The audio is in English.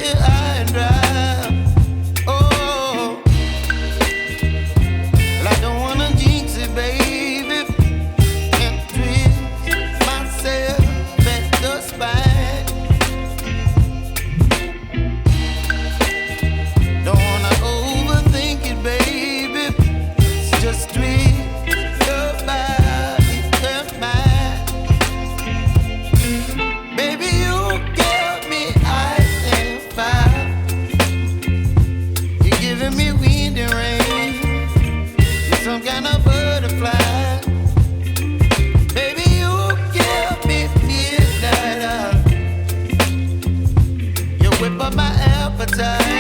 high and dry. Oh, well, I don't wanna jinx it, baby, and twist myself at the spine. Don't wanna overthink it, baby. It's just twist your body and mine. Baby, you give me ice and fire. You're giving me wind and rain. You're some kind of butterfly. Baby, you give me midnight. You whip up my appetite.